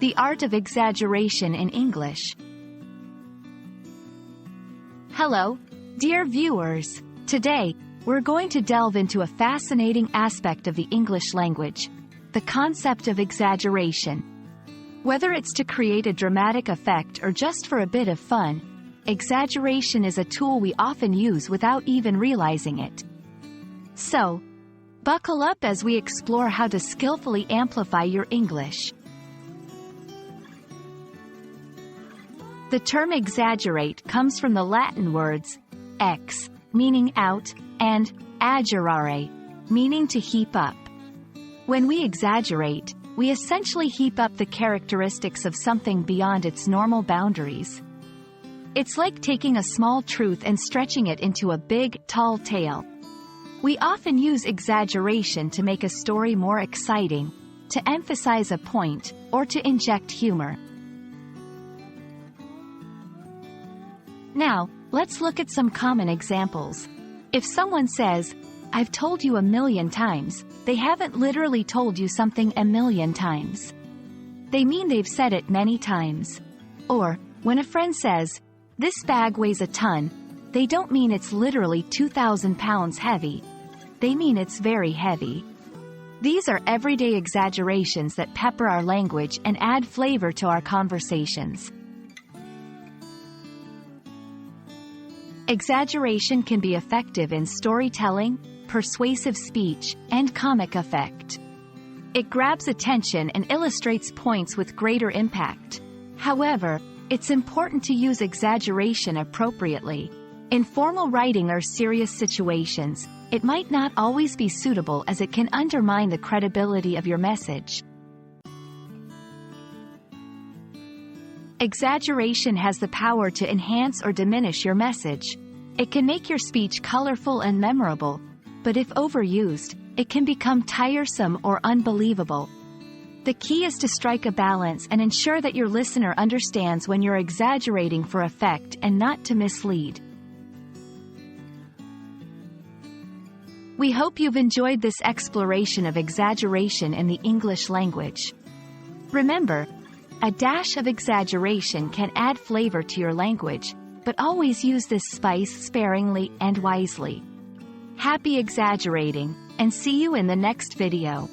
The Art of Exaggeration in English. Hello, dear viewers. Today, we're going to delve into a fascinating aspect of the English language, the concept of exaggeration. Whether it's to create a dramatic effect or just for a bit of fun, exaggeration is a tool we often use without even realizing it. So, buckle up as we explore how to skillfully amplify your English. The term exaggerate comes from the Latin words ex, meaning out, and aggerare, meaning to heap up. When we exaggerate, we essentially heap up the characteristics of something beyond its normal boundaries. It's like taking a small truth and stretching it into a big, tall tale. We often use exaggeration to make a story more exciting, to emphasize a point, or to inject humor. Now, let's look at some common examples. If someone says, "I've told you 1,000,000 times," they haven't literally told you something 1,000,000 times. They mean they've said it many times. Or, when a friend says, "This bag weighs a ton," they don't mean it's literally 2,000 pounds heavy. They mean it's very heavy. These are everyday exaggerations that pepper our language and add flavor to our conversations. Exaggeration can be effective in storytelling, persuasive speech, and comic effect. It grabs attention and illustrates points with greater impact. However, it's important to use exaggeration appropriately. In formal writing or serious situations, it might not always be suitable as it can undermine the credibility of your message. Exaggeration has the power to enhance or diminish your message. It can make your speech colorful and memorable, but if overused, it can become tiresome or unbelievable. The key is to strike a balance and ensure that your listener understands when you're exaggerating for effect and not to mislead. We hope you've enjoyed this exploration of exaggeration in the English language. Remember, a dash of exaggeration can add flavor to your language, but always use this spice sparingly and wisely. Happy exaggerating, and see you in the next video.